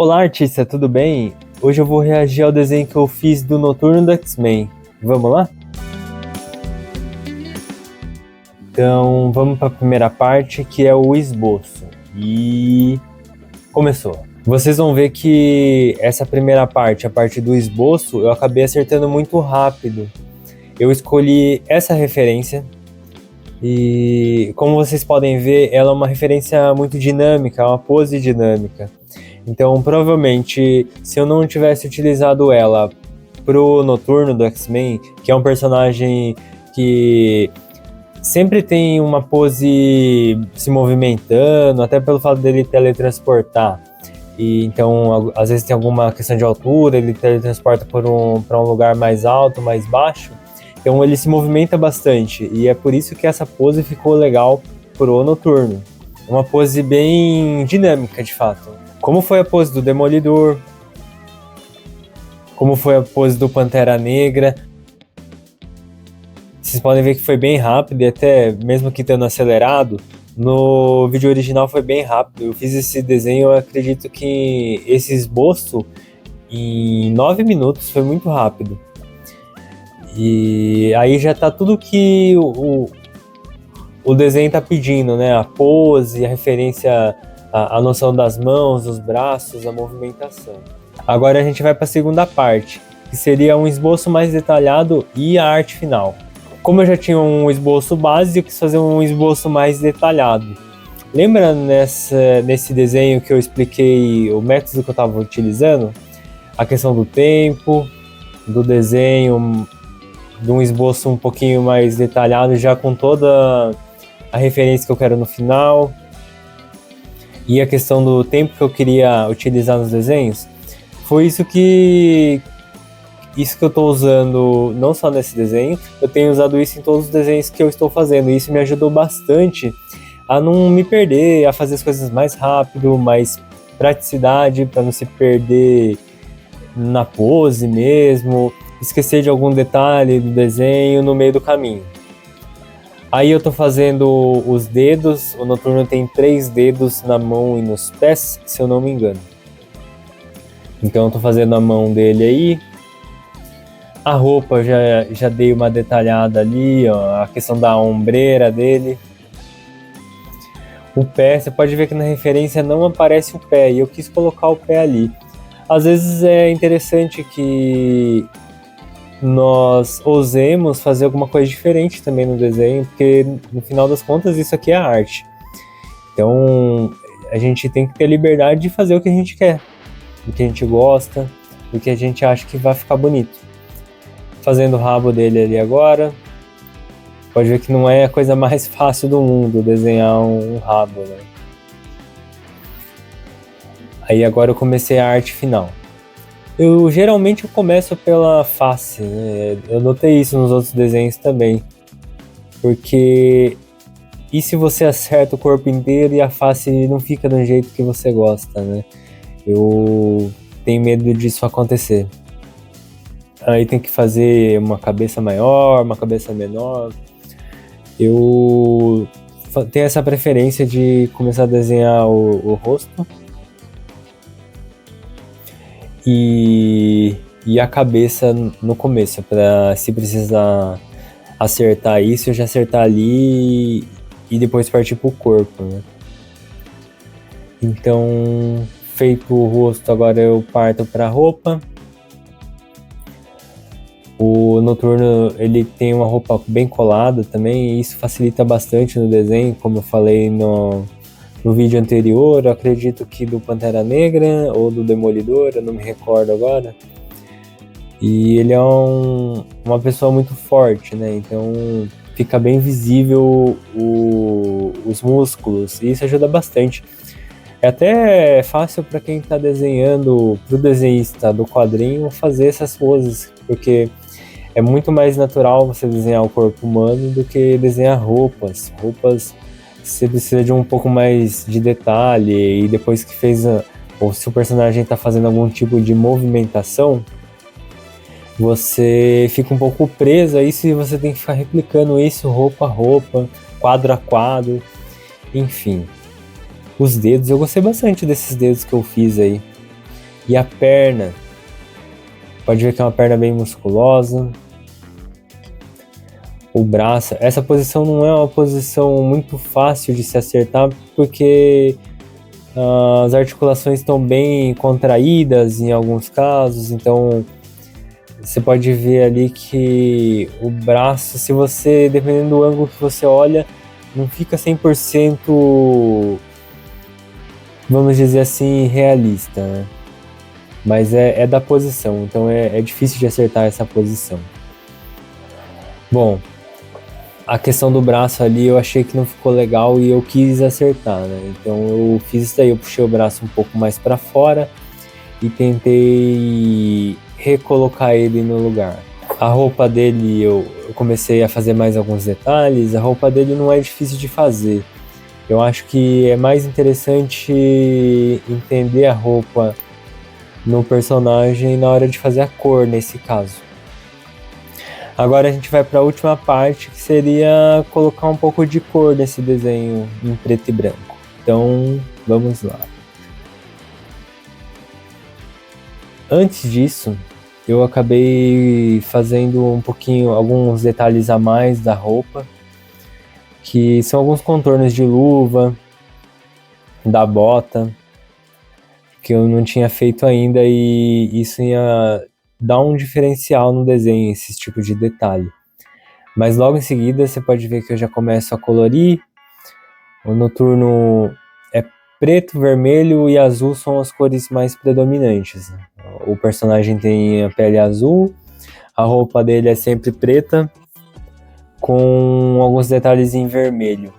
Olá, artista, tudo bem? Hoje eu vou reagir ao desenho que eu fiz do Noturno do X-Men. Vamos lá? Então, vamos para a primeira parte, que é o esboço. E começou. Vocês vão ver que essa primeira parte, a parte do esboço, eu acabei acertando muito rápido. Eu escolhi essa referência e, como vocês podem ver, ela é uma referência muito dinâmica, uma pose dinâmica. Então, provavelmente, se eu não tivesse utilizado ela pro Noturno do X-Men, que é um personagem que sempre tem uma pose se movimentando, até pelo fato dele teletransportar. E então, às vezes tem alguma questão de altura, ele teletransporta para um lugar mais alto, mais baixo. Então ele se movimenta bastante, e é por isso que essa pose ficou legal pro Noturno. Uma pose bem dinâmica, de fato. Como foi a pose do Demolidor, como foi a pose do Pantera Negra. Vocês podem ver que foi bem rápido, e até mesmo que estando acelerado, no vídeo original foi bem rápido. Eu fiz esse desenho, eu acredito que esse esboço em 9 minutos foi muito rápido. E aí já tá tudo que o desenho tá pedindo, né? A pose, a referência, a noção das mãos, dos braços, a movimentação. Agora a gente vai para a segunda parte, que seria um esboço mais detalhado e a arte final. Como eu já tinha um esboço básico, eu quis fazer um esboço mais detalhado. Lembra nesse desenho que eu expliquei o método que eu estava utilizando? A questão do tempo, do desenho, de um esboço um pouquinho mais detalhado, já com toda a referência que eu quero no final. E a questão do tempo que eu queria utilizar nos desenhos. Foi isso que eu estou usando, não só nesse desenho, eu tenho usado isso em todos os desenhos que eu estou fazendo, e isso me ajudou bastante a não me perder, a fazer as coisas mais rápido, mais praticidade, para não se perder na pose mesmo, esquecer de algum detalhe do desenho no meio do caminho. Aí eu estou fazendo os dedos, o Noturno tem 3 dedos na mão e nos pés, se eu não me engano. Então eu tô fazendo a mão dele aí. A roupa já dei uma detalhada ali, ó, a questão da ombreira dele. O pé, você pode ver que na referência não aparece o pé, e eu quis colocar o pé ali. Às vezes é interessante que nós ousemos fazer alguma coisa diferente também no desenho, porque no final das contas isso aqui é arte. Então a gente tem que ter liberdade de fazer o que a gente quer, do que a gente gosta, do que a gente acha que vai ficar bonito. Fazendo o rabo dele ali agora. Pode ver que não é a coisa mais fácil do mundo desenhar um rabo, né? Aí agora eu comecei a arte final. Geralmente eu começo pela face, né? Eu notei isso nos outros desenhos também. Porque e se você acerta o corpo inteiro e a face não fica do jeito que você gosta, né? Eu tenho medo disso acontecer. Aí tem que fazer uma cabeça maior, uma cabeça menor. Eu tenho essa preferência de começar a desenhar o rosto e a cabeça no começo, para se precisar acertar isso, eu já acertar ali e depois partir pro corpo, né? Então, feito o rosto, agora eu parto para a roupa. O Noturno, ele tem uma roupa bem colada também, e isso facilita bastante no desenho, como eu falei no vídeo anterior. Eu acredito que do Pantera Negra ou do Demolidor, eu não me recordo agora. E ele é uma pessoa muito forte, né? Então fica bem visível os músculos, e isso ajuda bastante. É até fácil para quem está desenhando, para o desenhista do quadrinho, fazer essas poses, porque é muito mais natural você desenhar o corpo humano do que desenhar roupas. Roupas você precisa de um pouco mais de detalhe, e depois que fez, ou se o personagem está fazendo algum tipo de movimentação, você fica um pouco preso a isso e você tem que ficar replicando isso roupa a roupa, quadro a quadro, enfim. Os dedos, eu gostei bastante desses dedos que eu fiz aí. E a perna, pode ver que é uma perna bem musculosa. O braço, essa posição não é uma posição muito fácil de se acertar, porque as articulações estão bem contraídas em alguns casos, então você pode ver ali que o braço, se você, dependendo do ângulo que você olha, não fica 100%, vamos dizer assim, realista, né? Mas é da posição, então é difícil de acertar essa posição. Bom, a questão do braço ali eu achei que não ficou legal e eu quis acertar, né? Então eu fiz isso daí, eu puxei o braço um pouco mais para fora e tentei recolocar ele no lugar. A roupa dele eu comecei a fazer mais alguns detalhes. A roupa dele não é difícil de fazer. Eu acho que é mais interessante entender a roupa no personagem na hora de fazer a cor, nesse caso. Agora a gente vai para a última parte, que seria colocar um pouco de cor nesse desenho em preto e branco. Então, vamos lá. Antes disso, eu acabei fazendo alguns detalhes a mais da roupa, que são alguns contornos de luva, da bota, que eu não tinha feito ainda, e isso ia dar um diferencial no desenho, esse tipo de detalhe. Mas logo em seguida você pode ver que eu já começo a colorir. O noturno é preto, vermelho e azul, são as cores mais predominantes. O personagem tem a pele azul, a roupa dele é sempre preta, com alguns detalhes em vermelho.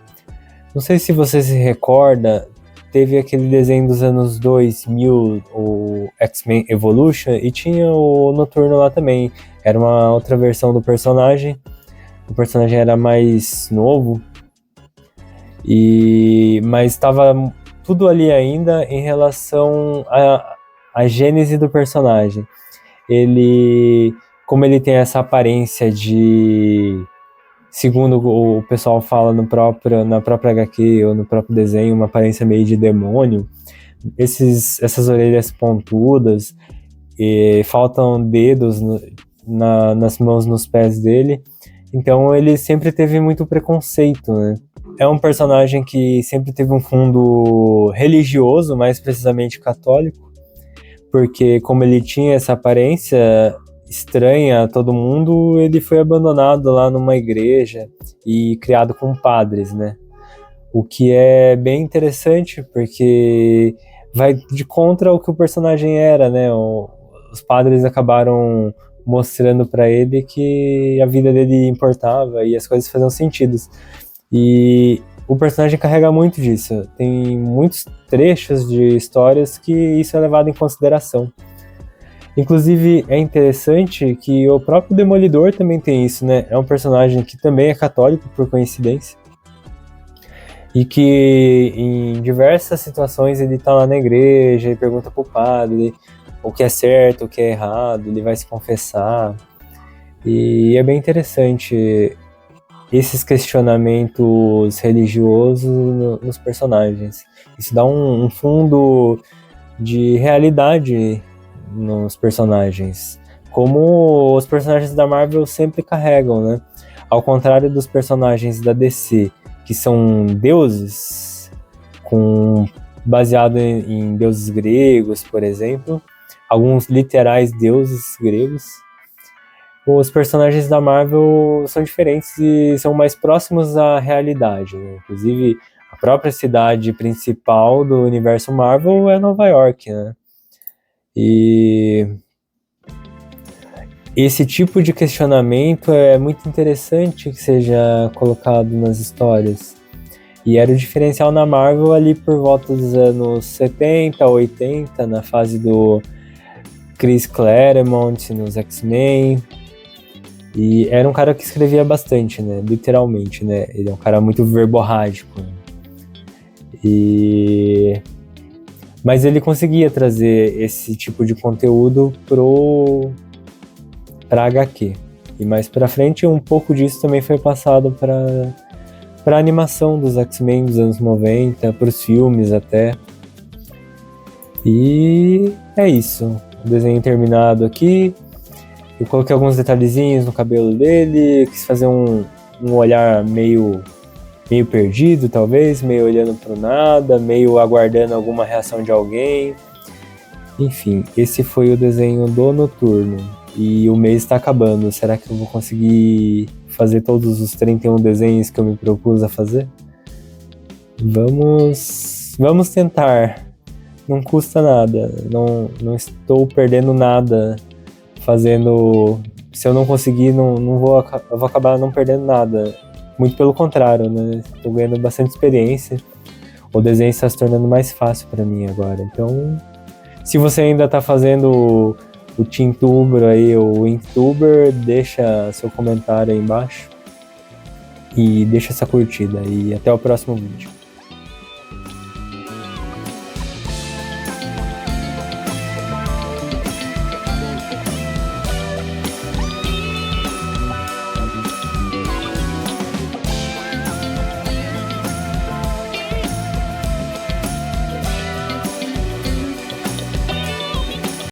Não sei se você se recorda, teve aquele desenho dos anos 2000, o X-Men Evolution, e tinha o Noturno lá também. Era uma outra versão do personagem. O personagem era mais novo, mas estava tudo ali ainda em relação à gênese do personagem. Como ele tem essa aparência de, segundo o pessoal fala na própria HQ ou no próprio desenho, uma aparência meio de demônio, essas orelhas pontudas, faltam dedos nas mãos, nos pés dele, então ele sempre teve muito preconceito, né? É um personagem que sempre teve um fundo religioso, mais precisamente católico, porque como ele tinha essa aparência estranha a todo mundo, ele foi abandonado lá numa igreja e criado com padres, né? O que é bem interessante, porque vai de contra ao que o personagem era, né? Os padres acabaram mostrando para ele que a vida dele importava e as coisas faziam sentido. E o personagem carrega muito disso. Tem muitos trechos de histórias que isso é levado em consideração. Inclusive, é interessante que o próprio Demolidor também tem isso, né? É um personagem que também é católico, por coincidência. E que em diversas situações ele tá lá na igreja e pergunta pro padre o que é certo, o que é errado, ele vai se confessar. E é bem interessante esses questionamentos religiosos nos personagens. Isso dá um fundo de realidade nos personagens, como os personagens da Marvel sempre carregam, né? Ao contrário dos personagens da DC, que são deuses, baseado em deuses gregos, por exemplo, alguns literais deuses gregos. Os personagens da Marvel são diferentes e são mais próximos à realidade, né? Inclusive, a própria cidade principal do universo Marvel é Nova York, né? E esse tipo de questionamento é muito interessante que seja colocado nas histórias. E era o diferencial na Marvel ali por volta dos anos 70, 80, na fase do Chris Claremont nos X-Men. E era um cara que escrevia bastante, né? Literalmente, né? Ele é um cara muito verborrágico, né? Mas ele conseguia trazer esse tipo de conteúdo pra HQ. E mais pra frente, um pouco disso também foi passado pra animação dos X-Men dos anos 90, pros filmes até. E é isso. O desenho terminado aqui. Eu coloquei alguns detalhezinhos no cabelo dele. Quis fazer um olhar meio perdido, talvez. Meio olhando pro nada. Meio aguardando alguma reação de alguém. Enfim, esse foi o desenho do Noturno. E o mês está acabando. Será que eu vou conseguir fazer todos os 31 desenhos que eu me propus a fazer? Vamos tentar. Não custa nada. Não estou perdendo nada fazendo. Se eu não conseguir, eu vou acabar não perdendo nada. Muito pelo contrário, né? Estou ganhando bastante experiência. O desenho está se tornando mais fácil para mim agora. Então, se você ainda está fazendo o Teamtuber aí, o Inktuber, deixa seu comentário aí embaixo e deixa essa curtida. E até o próximo vídeo.